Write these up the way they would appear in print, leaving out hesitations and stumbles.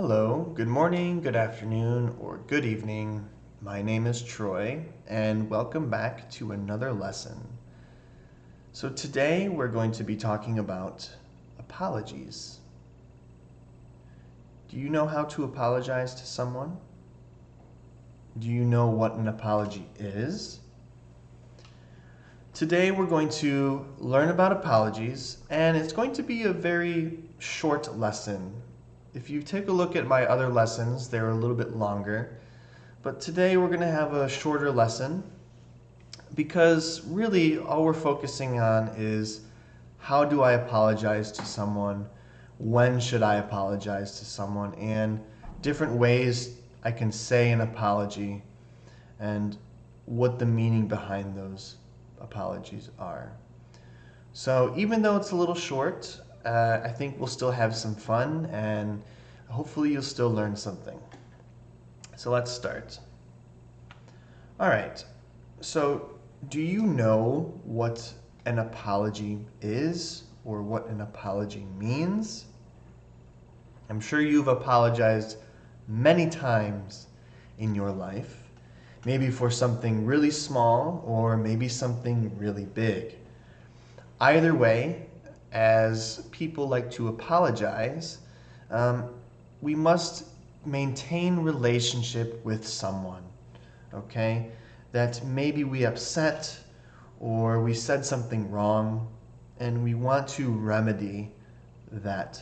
Hello, good morning, good afternoon, or good evening. My name is Troy, and welcome back to another lesson. So today we're going to be talking about apologies. Do you know how to apologize to someone? Do you know what an apology is? Today we're going to learn about apologies, and it's going to be a very short lesson. If you take a look at my other lessons, they're a little bit longer. But today we're going to have a shorter lesson because really all we're focusing on is how do I apologize to someone, when should I apologize to someone, and different ways I can say an apology and what the meaning behind those apologies are. So even though it's a little short, I think we'll still have some fun and hopefully you'll still learn something. So let's start. All right, so do you know what an apology is or what an apology means? I'm sure you've apologized many times in your life. Maybe for something really small or maybe something really big. Either way, as people like to apologize, we must maintain relationship with someone, okay? That maybe we upset or we said something wrong and we want to remedy that.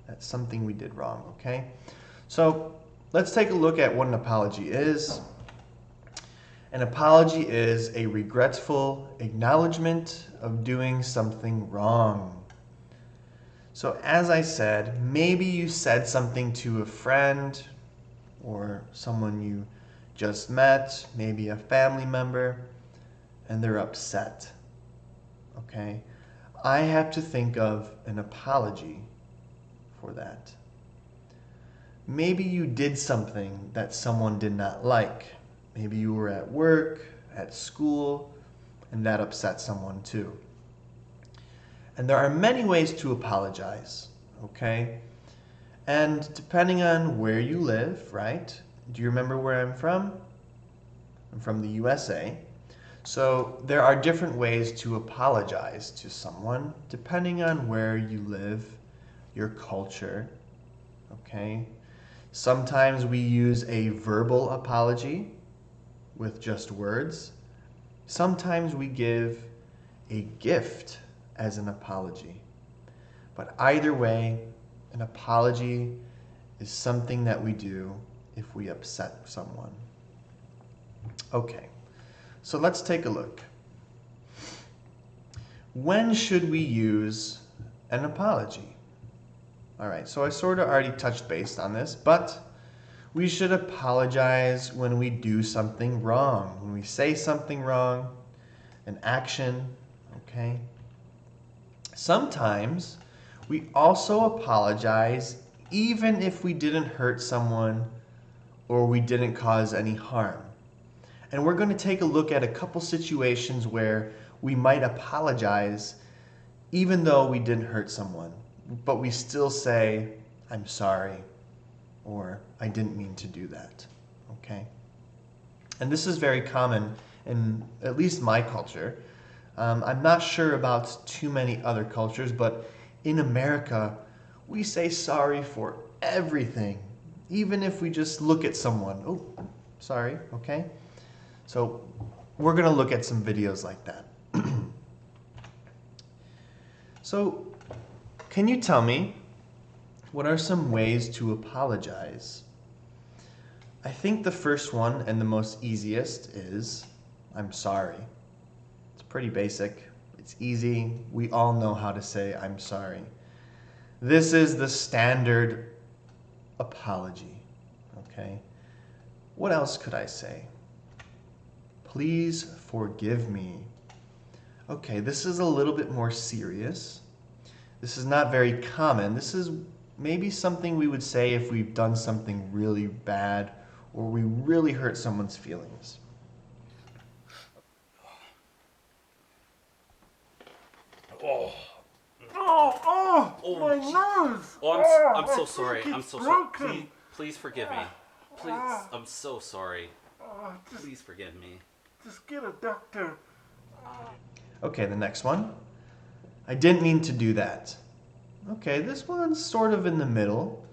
That's something we did wrong, okay? So let's take a look at what an apology is. An apology is a regretful acknowledgement of doing something wrong. So as I said, maybe you said something to a friend or someone you just met, maybe a family member, and they're upset. Okay? I have to think of an apology for that. Maybe you did something that someone did not like. Maybe you were at work, at school, and that upset someone too. And there are many ways to apologize, okay? And depending on where you live, right? Do you remember where I'm from? I'm from the USA. So there are different ways to apologize to someone depending on where you live, your culture, okay? Sometimes we use a verbal apology with just words. Sometimes we give a gift as an apology. But either way, an apology is something that we do if we upset someone. Okay, so let's take a look. When should we use an apology? All right, so I sort of already touched base on this, but we should apologize when we do something wrong, when we say something wrong, an action, okay? Sometimes we also apologize even if we didn't hurt someone or we didn't cause any harm. And we're going to take a look at a couple situations where we might apologize even though we didn't hurt someone, but we still say, I'm sorry, or I didn't mean to do that, okay? And this is very common in at least my culture. I'm not sure about too many other cultures, but in America, we say sorry for everything, even if we just look at someone. Oh, sorry, okay? So we're gonna look at some videos like that. So can you tell me, what are some ways to apologize? I think the first one and the most easiest is, I'm sorry. It's pretty basic. It's easy. We all know how to say, I'm sorry. This is the standard apology, okay? What else could I say? Please forgive me. Okay, this is a little bit more serious. This is not very common. This is maybe something we would say if we've done something really bad or we really hurt someone's feelings. Oh, my nose! Oh, I'm so I sorry. think I'm it's so sorry. broken. Please forgive me. Please, I'm so sorry. Please forgive me. Just get a doctor. Okay, the next one. I didn't mean to do that. Okay, this one's sort of in the middle.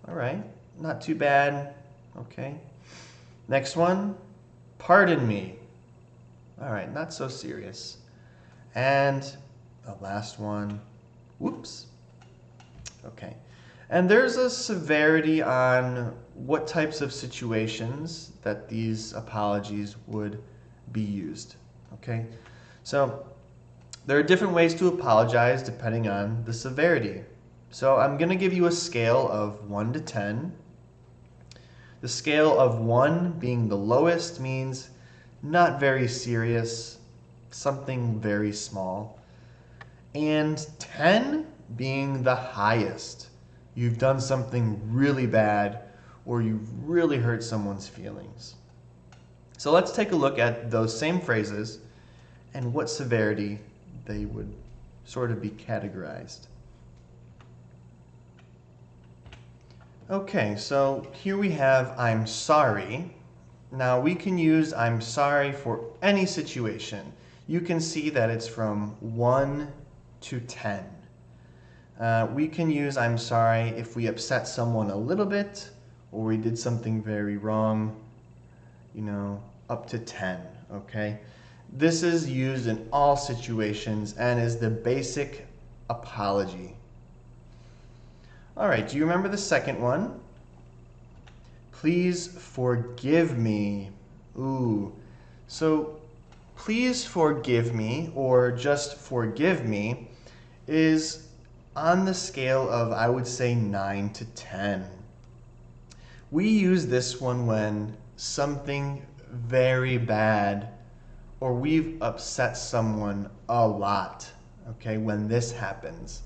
All right, not too bad. Okay. Next one. Pardon me. All right, not so serious. And the last one. Whoops. Okay. And there's a severity on what types of situations that these apologies would be used. Okay? So there are different ways to apologize depending on the severity. So I'm going to give you a scale of 1 to 10. The scale of 1 being the lowest means not very serious, something very small. And 10 being the highest. You've done something really bad or you've really hurt someone's feelings. So let's take a look at those same phrases and what severity they would sort of be categorized. Okay, so here we have I'm sorry. Now we can use I'm sorry for any situation. You can see that it's from 1 to 10. We can use I'm sorry if we upset someone a little bit or we did something very wrong, up to 10, okay? This is used in all situations and is the basic apology. All right, do you remember the second one? Please forgive me. Ooh, so please forgive me or just forgive me is on the scale of, I would say, 9 to 10. We use this one when something very bad or we've upset someone a lot, okay, when this happens.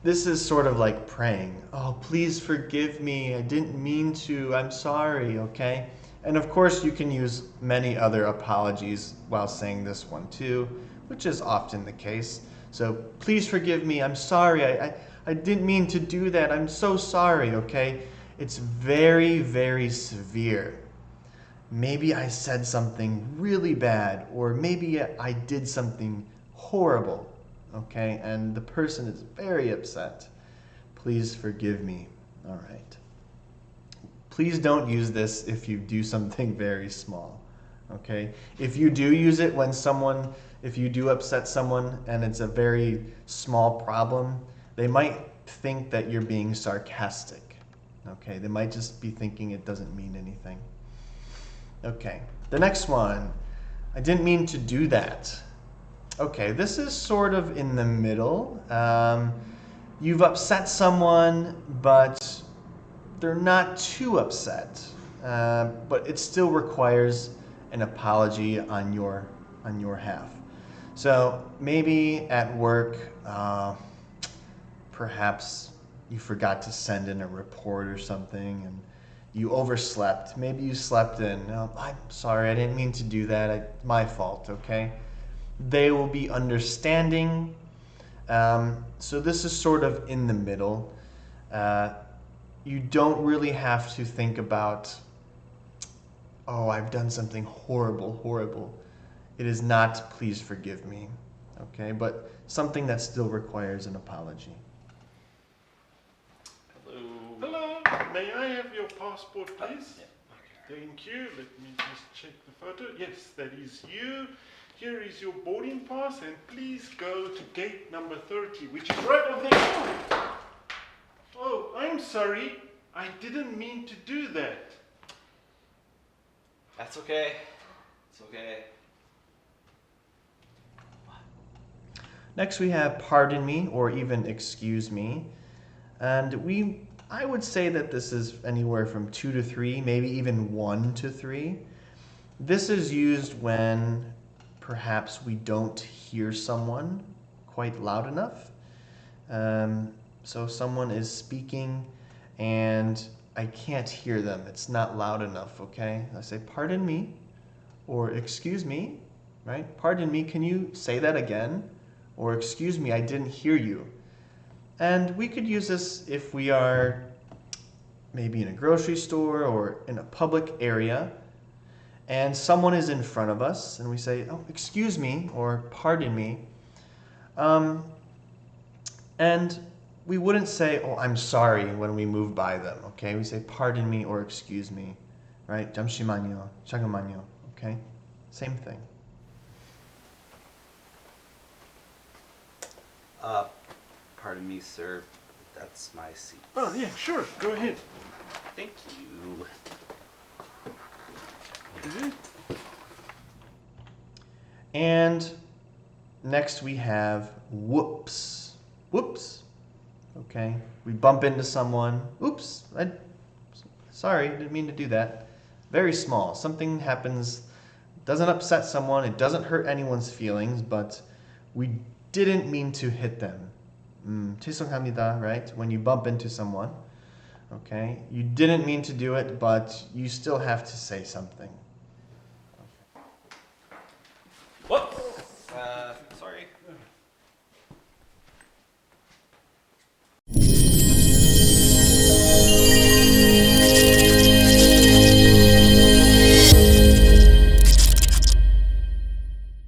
This is sort of like praying. Oh, please forgive me. I didn't mean to. I'm sorry, okay? And of course, you can use many other apologies while saying this one too, which is often the case. So please forgive me. I'm sorry. I didn't mean to do that. I'm so sorry, okay? It's very, very severe. Maybe I said something really bad, or maybe I did something horrible, okay? And the person is very upset. Please forgive me. All right. Please don't use this if you do something very small, okay? If you do use it if you do upset someone and it's a very small problem, they might think that you're being sarcastic, okay? They might just be thinking it doesn't mean anything. Okay, the next one. I didn't mean to do that. Okay, this is sort of in the middle. You've upset someone, but they're not too upset. But it still requires an apology on your half. So maybe at work, perhaps you forgot to send in a report or something, and you overslept. Maybe you slept in. Oh, I'm sorry, I didn't mean to do that. My fault, okay? They will be understanding. So this is sort of in the middle. You don't really have to think about, oh, I've done something horrible. It is not, please forgive me, okay? But something that still requires an apology. Hello, may I have your passport, please? Thank you. Let me just check the photo. Yes, that is you. Here is your boarding pass, and please go to gate number 30, which is right over there. Oh, I'm sorry. I didn't mean to do that. That's okay. It's okay. Next we have pardon me or even excuse me. And I would say that this is anywhere from 2 to 3, maybe even 1 to 3. This is used when perhaps we don't hear someone quite loud enough. So someone is speaking and I can't hear them. It's not loud enough, okay? I say, pardon me, or excuse me, right? Pardon me, can you say that again? or excuse me, I didn't hear you. And we could use this if we are maybe in a grocery store or in a public area and someone is in front of us and we say, oh, excuse me, or pardon me. And we wouldn't say, oh, I'm sorry when we move by them, okay? We say, pardon me or excuse me, right? 잠시만요, 잠깐만요, okay? Same thing. Pardon me, sir. That's my seat. Oh, yeah, sure. Go ahead. Thank you. And next we have whoops. Whoops. Okay, we bump into someone. Oops, sorry, didn't mean to do that. Very small. Something happens, doesn't upset someone, it doesn't hurt anyone's feelings, but we didn't mean to hit them. 죄송합니다, right? When you bump into someone, okay, you didn't mean to do it, but you still have to say something. Whoops! Sorry.